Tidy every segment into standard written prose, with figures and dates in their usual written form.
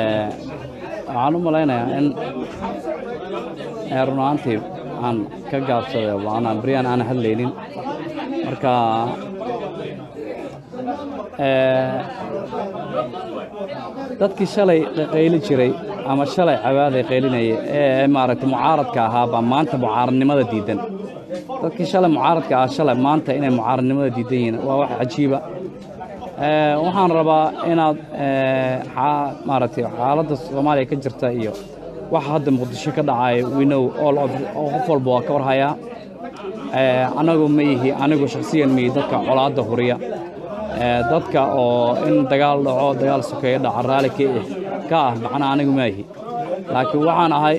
waxaan u malaynayaa in run ahaantii aan ka gaabsaday waana brian aan hadlaynin marka dadkii shalay qayli jiray ama shalay cawaaday qaylinayay ee maaragtay mucaaradka ahaa baa maanta mucaaradnimada diidan dadkii shalay mucaaradka ah shalay maanta inay mucaaradnimada diidan yihiin waa wax cajiiba waxaan rabaa inaad maaragtay xaaladda Soomaaliya ka jirta iyo waxa hadda Muqdisho ka dhacay we know all of qof walba waa ka warhayaa anagu ma yihi anigu shakhsiyan mi dadka colaadda huriya dadka oo in dagaal dhaco dagaal sokeeyo dhaca raali ka ah macna anigu ma yihi laakiin waxaan ahay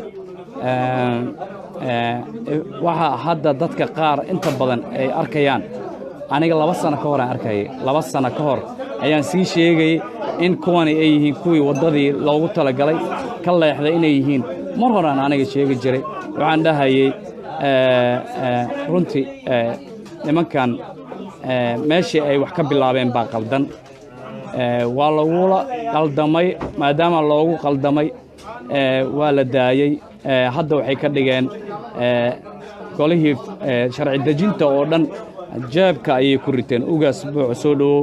waxa hadda dadka qaar inta badan ay arkayaan aniga 2 sano ka hor aan arkayay 2 sano ka hor ayaan sii sheegay in kuwani ay yihiin kuwii wadadii loogu talagalay ka leexday inay yihiin mar hore aan aniga sheegi jiray waxaan dhahayay runtii nimankan meeshii ay wax ka bilaabeen baa qaldan waa lagula qaldamay maadaama loogu qaldamay waa la daayay hadda waxay ka dhigeen golihii sharci dejinta oo dhan jaabka ayay ku riteen ugaas buuc soo dhawow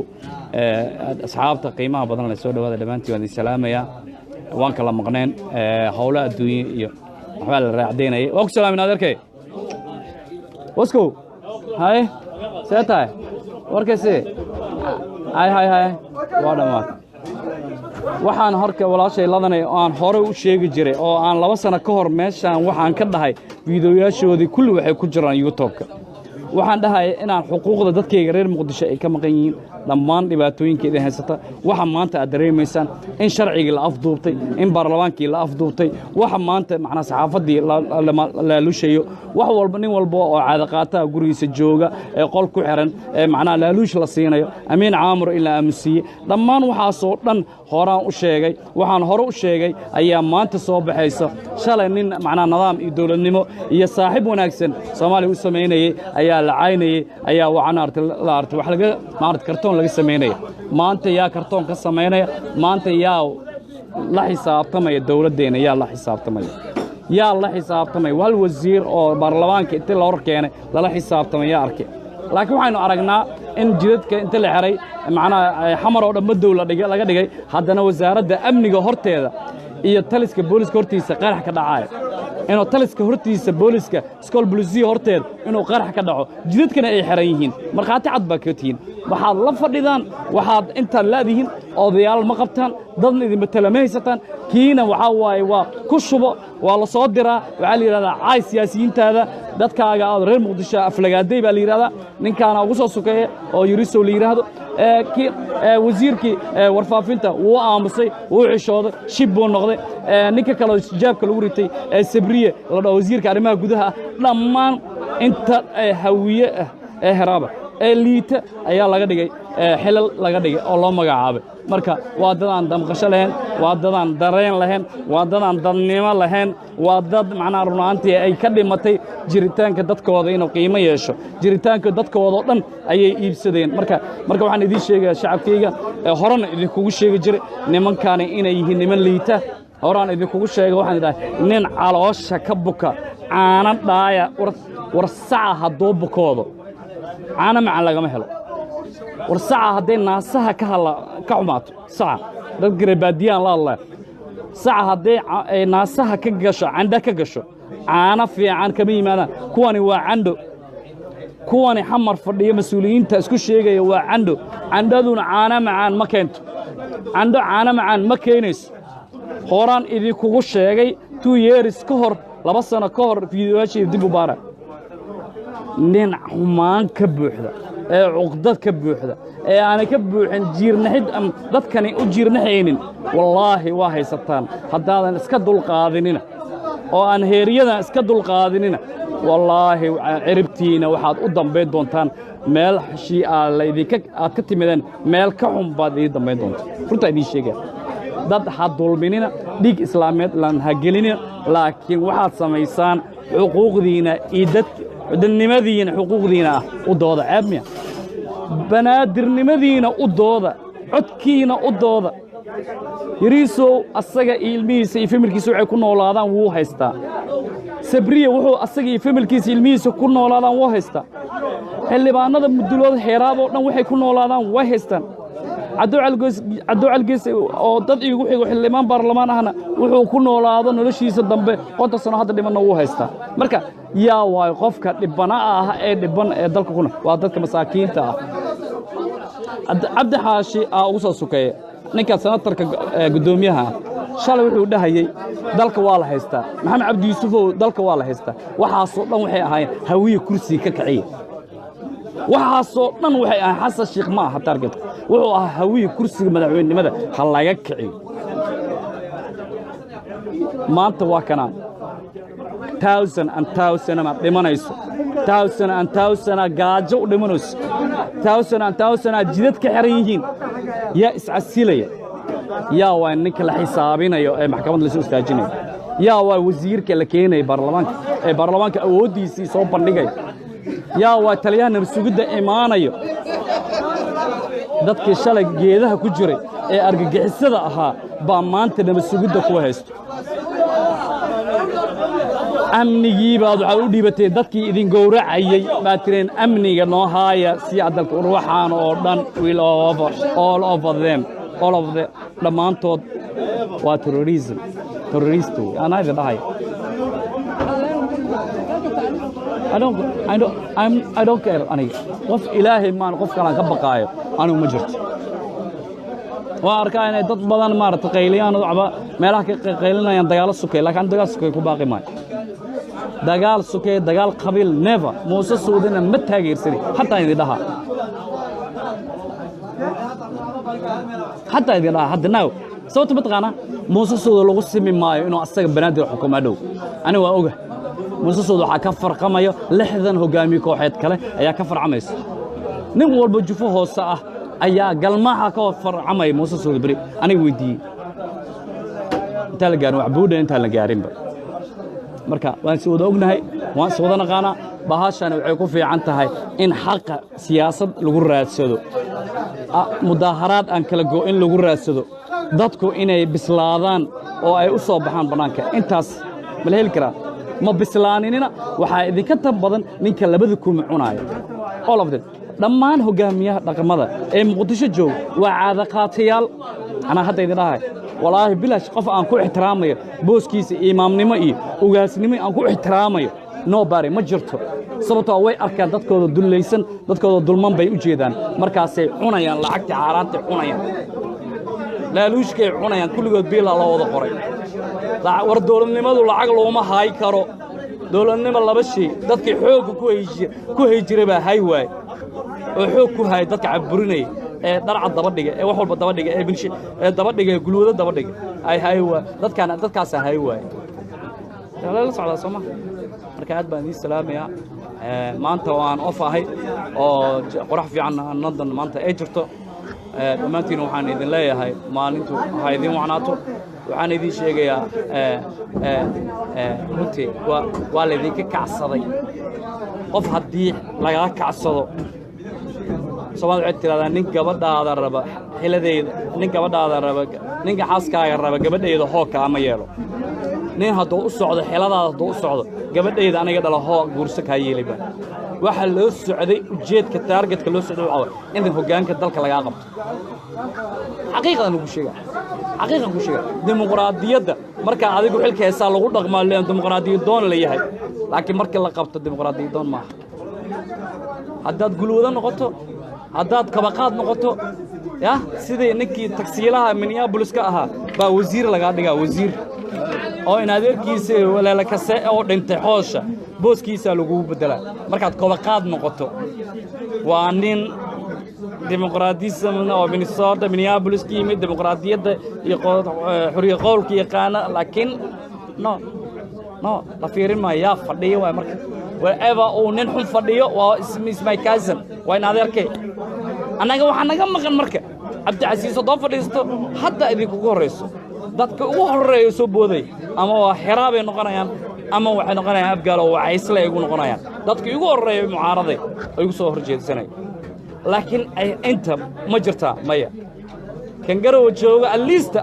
asxaabta qiimaha badan la soo dhawaada dhamaantii waan salaamaya waan kala maqneen hawlaha adduunyo iyo waxba la raacdeynay oo ku salaamin adeerkay waskow hay seetaay warkaysi hay waa dhamaad waxaan horka walaashay ladanay aan hore u sheegi jiray oo aan 2 sano ka hor meeshaan waxaan ka dhahay fiidiyoyaashoodii kulli waxay ku jiraan YouTube-ka waxaan dhahay inaan xuquuqda dadkayga reer Muqdisho ay ka maqan yihiin dhammaan dhibaatooyinkeeda haysata waxa maanta aad dareemaysaan in sharciga la afduubtay in baarlamaankii la afduubtay waxa maanta macna saxaafadii la lushayo wax walba nin walba oo caada qaata gurigiisa jooga ee qol ku xiran ee macna la lush la siinayo amiin caamur ila amsiye dhammaan waxa soo dhan horaan u sheegay waxaan hore u sheegay ayaa maanta soo baxaysa shalay nin macna nidaam iyo dawladnimo iyo saaxiib wanaagsan Soomaaliya u sameynayay ayaa la caynayay ayaa waxaan artay wax laga maarad kartoon laga sameynaya maanta yaa kartoon ka sameynaya maanta yaa la xisaabtamaya dawladeena yaa la xisaabtamaya wal wasiir oo baarlamaanka inta la horkeenay la xisaabtamaya arkay laakiin waxaanu aragnaa in jidadka inta la xiray macna xamar oo dhamma dawlad laga dhigay haddana wasaaradda amniga horteeda iyo taliska booliska hortiisa qarax ka dhacay inuu taliska hortiisa booliska iskool booliska horteed inuu qarax ka dhaco jidadkana ay xiran yihiin marxaati cad baa ka tiin waxaad la fadhidaan waxaad inta laadihiin odayaal ma qabtaan dadna idin matalamaysataan kiina waxa waaye waa ku shubo waa la soo diraa waxa la yiraahdaa caay siyaasiyiintaada dadkaaga aad reer Muqdisho aflagaaday baa la yiraahdaa ninkaana ugu soo sukeeyay oo yiriso la yiraahdo wasiirkii warfaafinta wuu aamusay wuu xishooday shib buu noqday ninka kale jaabka lagu ritay sabriye la dhaw wasiirka arrimaha gudaha dhammaan inta hawiye heraaba liita ayaa laga dhigay xilal laga dhigay oo loo magacaabay marka waa dadaan damqasho lahayn waa dadaan dareen lahayn waa dadaan dadnimo lahayn waa dad macnaa runaantii ay ka dhimatay jiritaanka dadkooda inuu qiimo yeesho jiritaanka dadkooda oo dhan ayay iibsadeen marka waxaan idin sheegayaa shacabkayga horena idinkugu sheegi jiray nimankaani inay yihiin niman liita horaan idinkugu sheegay waxaan idhahay nin caloosha ka buka caana dhaaya war saca hadduu bukoodo caana macaan lagama helo war saca hadday naasaha ka xumaato saca dad gareebaadiyaan la hadlaya saca hadday naasaha ka gasho candha ka gasho caana fiican kama yimaadaan kuwani waa candho kuwani xamar fadhiyo mas'uuliyiinta isku sheegaya waa candho candhaduna caana macaan ma keento candho caana macaan ma keenayso horaan idinkugu sheegay 2 years ka hor 2 sano ka hor fiidiyoyaashii dib u baara nin xumaan ka buuxda ee cuqdad ka buuxda ee aan ka buuxin jiirnaxid dadkani u jiirnaxaynin wallaahi waa haysataan haddaadan iska dulqaadinina oo aan heeriyada iska dulqaadinina wallaahi ciribtiina waxaad u dambeyn doontaan meel xishii aad ka timideen meel ka xun baad idin dambeyn doontaan runtaa idiin sheegaya dad ha dulminina dhiig islaameed laan ha gelinina laakiin waxaad samaysaan xuquuqdiina iyo dadnimadiina xuquuqdiina u dooda ceebmiya banaadirnimadiina u dooda codkiina u dooda yariisow asaga iyo ilmihiisa iyo familkiisa waxay ku noolaadaan wuu haystaa sabriya wuxuu asaga iyo familkiisa ilmihiisa ku noolaadaan wuu haystaa xildhibaanada mudulooda xeeraab oo dhan waxay ku noolaadaan way haystaan caddo calgeys oo dad iigu xigo xildhibaan baarlamaan ahna wuxuu ku noolaado noloshiisa dambe 50 sano hadda dhimanna wuu haystaa marka yaa waay qofka dhibana ah ee dhiban ee dalka kuna waa dadka masaakiinta ah cabdi xaashi ugu soo sukeeyay ninka senatarka gudoomiyaha shalay wuxuu dhahayay dalka waa la haystaa maxamed cabdi yuusuf dalka waa la haystaa waxaasoo dhan waxay ahaayeen hawiye kursi ka kiciye waxaasoo dhan waxay ahaayeen xasan sheekh ma aha targetka wuxuu ahaa hawiye kursiga madaxweynenimada ha laga kiciyo maanta waa kanaan thousand ma dhimanayso thousand gaajo u dhimanayso thousand jidad ka xiran yihiin yaa iscasilaya yaa waa ninka la xisaabinayo ee maxkamadda la soo istaajinayo yaa waa wasiirka la keenay baarlamaanka awoodiisii soo bandhigay yaa waa taliyaha narsugidda imaanayo dadkii shalay geedaha ku jiray ee argagixisada ahaa baa maanta narsugidda ku haysto amnigii baad waxaad u dhiibatay dadkii idin gowracayay baad tireen amniga noo haaya si adalka ruuxaan oo dhan all of them dhammaantood waa terrorist anaa idin dhahay I don't care aniga qof ilaahay maan qof kalaan ka baqaayo anigu ma jirto waa arkaa inay dad badan maaragtay qayliyaan waxba meelaha ka qaylinayaan dagaalo sukay laakiin dagaal sukay ku baaqi maayo dagaal sukay dagaal qabiil never muuse suudina ma taageersani hataa idin dhaha hadda naaw sababta mataqaana muuse suuda lagu simi maayo inuu asaga banaadir xukuuma dhow aniga waa oga muuse suuda waxaa ka farqamayo 60 hogaamiye kooxeed kale ayaa ka farcamaysa nin walba jufo hoose ah ayaa galmaha ka farcamay muuse suuda bari aniga weydiiyey inta la gaarin wax buudha inta la gaarinba marka waan si wada ognahay waan si wada naqaana bahashan waxay ku fiican tahay in xaqa siyaasad lagu raadsado mudaharaad aan kala go'in lagu raadsado dadku inay bislaadaan oo ay u soo baxaan banaanka intaas ma la heli karaa ma bislaaninina waxaa idinka tan badan ninka labada kuma cunaayo all of them dhammaan hogaamiyaha dhaqamada ee muqdisho joog waa caada qaatayaal ana hadda idin dhahay walaahi bilaash qof aan ku ixtiraamayo booskiisa imaamnimo iyo ugaasnimo aan ku ixtiraamayo nobody ma jirto sababtoo way arkaan dadkooda dulaysan dadkooda dulman bay u jeedaan markaasay cunayaan lacagta caaraanta cunayaan laaluushkay cunayaan kulligood biila loo wada qoray war dowladnimadu lacag looma haay karo dowladnimo laba shay dadkii xoogga ku hay jiray baa hay waay oo xoog ku hay dadka caburinay ee darcad daba dhiga ee wax walba daba dhiga ee binshi ee daba dhiga guluuda daba dhiga ay hay waay dadkaas hay waay la socda Soomaa marka aad baan idin salaamayaa maanta waan off ahay oo qorax fiican London maanta ay jirto dhammaantiin waxaan idin leeyahay maalintu ha idin wacnaato waxaan idin sheegayaa runtii waa la idinka kacsaday qof haddii lagaa kacsado Soomaalidu waxay tiraahdaa nin gabadhaada raba xiladeeda nin gabadhaada raba ninka xaaskaaga raba gabadheeda hooka ama yeelo nin hadduu u socdo xiladaada hadduu u socdo gabadheeda aniga dhala hoo guurso kaa yeeliba waxa loo socday ujeedka taargetka loo socday waxa in hoggaanka dalka laga qabto xaqiiqadan ugu sheega dimuqraadiyadda marka adigu xilka heesaa lagu dhaqmaa leen dimuqraadiyad doon la yahay laakiin marka la qabto dimuqraadiyad doon maaha haddaad gulwada noqoto haddaad kabaqaad noqoto ya sidii ninkii taksiilaha Minneapolis ka ahaa baa wasiir laga dhigaa wasiir oo in adeerkiisa walaal kase oo dhintay xoosha booskiisa lagu bedelaa markaad kabaqaad noqoto waa nin dimuqraadiyadda oo Minnesota Minneapolis ki yimid dimuqraadiyadda iyo xorriyad qowlka yaqaana laakiin no la fiirin ma yaa fadhiyo waa marka wherever uu nin xun fadhiyo waa is my cousin waa in adeerkay anaga waxa naga maqan marka Cabdi Casiis oo fadhiisto hadda idinku horeyso dadka ugu horeeyo soo booday ama waa xiraabay noqonayaan ama waxay noqonayaan abgaal oo waxay isla igu noqonayaan dadkii ugu horreeyay mucaaraday ay ugu soo horjeedsanay laakiin inta ma jirtaa maya kan garow jooga aliista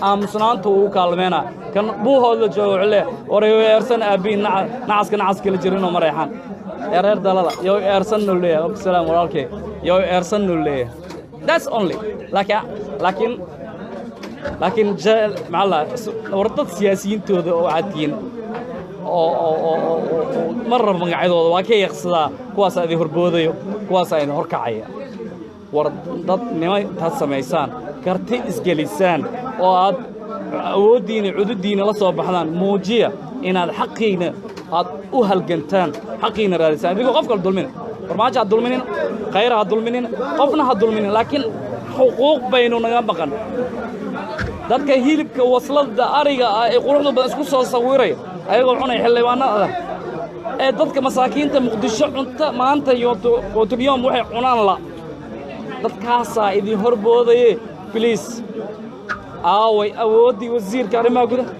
aamusnaanta uu kaalmeena kan buuhooda jooga cille wareersan aabiin nacaska la jirin oo mareexan reer dalada yow eersan nuleeya salaam walaalkay yow eersan nuleeya that's only laakiin macalla wardad siyaasiyiintooda oo cadkiin oo marra magacyadooda waa ka yaqsadaa kuwaas ay horboodayo kuwaas ay horkacaya war dad nima taad samaysaan karti isgelisaan oo aad awoodiina cududiina la soo baxdaan muujiya inaad xaqiina aad u halgantaan xaqiina raadisaan adigoo qof kale dulmin farmaajo ha dulminin khayra ha dulminin qofna ha dulminin laakiin xuquuq baynu naga maqan dadka hilibka waslada ariga ah ee quruxda badan isku soo sawiray ayagoo cunay xildhibaanada ee dadka masaakiinta muqdisho cunta maanta iyo qootulyoom waxay cunaan la dadkaasaa idin horboodaye please aaway awoodii wasiirka arrimaha gudaha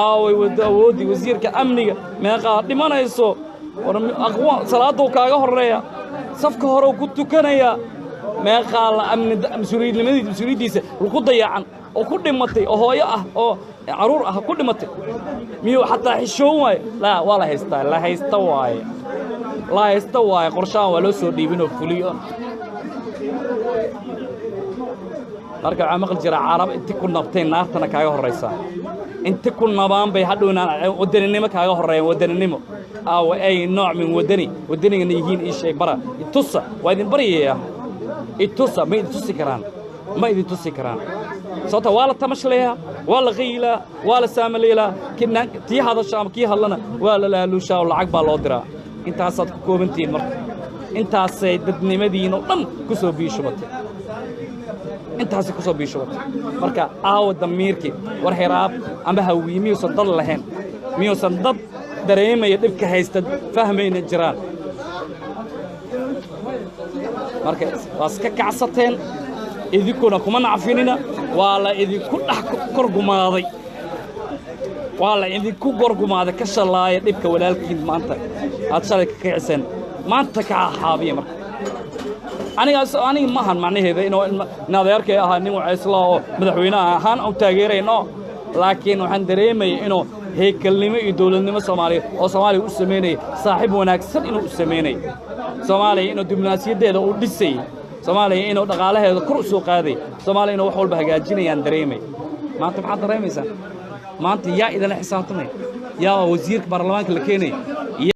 aaway awoodii wasiirka amniga meeqaa dhimanayso aqwa salaaduu kaaga horreeya safka hore ku tukanaya meeqaa la amni mas-uuliyaddiisa lagu dayacan oo ku dhimatay oo hooyo ah oo caruur ah ku dhimatay miyuu xataa xishoon waaye laa waa la haysta waaye qorshahan waa loo soo dhiibinoo fuliyo marka waxaa maqli jira carab inti ku nabtay naartana kaaga horraysaa inti ku nabaan bay hadhowna wadaninimo kaaga horreeyaan wadaninimo aawa ay nooc min wadanigana yihiin ii sheeg bara itusa waa idin baryayaa itusa ma idin tusi karaan sababta waa la tamashleeyaa waa la qiilaa waa la saamaleelaa tii hadasha ama kii hadlana waa la laaluushaa oo lacag baa loo diraa intaasaad ku koobantihiin marka intaasay dadnimadiinoo dhan ku soo biishubatay intaasi ku soo biishubatay marka aawa damiirkii war hiraab ama hawii miyuusan dad lahayn miyuusan dad dareemaya dhibka haysta fahmayna jiraan marka waa iska kacsateen idinkuna kuma nacfinina waa la idinku dhex korgumaaday waa la idinku gorgumaaday ka shalaaya dhibka walaalkiin maanta aad shalay ka kicsan maanta ka xaabiya marka aniga maahan macnaheeda inuu adeerkay ahaa nin wacaysla oo madaxweynaha ahaan u taageerayno laakiin waxaan dareemayay inuu heekalnimo iyo dawladnimo Soomaaliyeed oo Soomaaliya u sameeyay saaxiib wanaagsan inuu u sameeyay Soomaaliya inuu diblomaasiyadeeda u dhisay Soomaaliya inuu dhaqaalaheeda kor u soo qaaday Soomaaliya inuu wax walba hagaajinayaan dareemay maanta maxaad dareemaysaa maanta yaa idin xisaabtamay yaa wasiirka baarlamaanka la keenay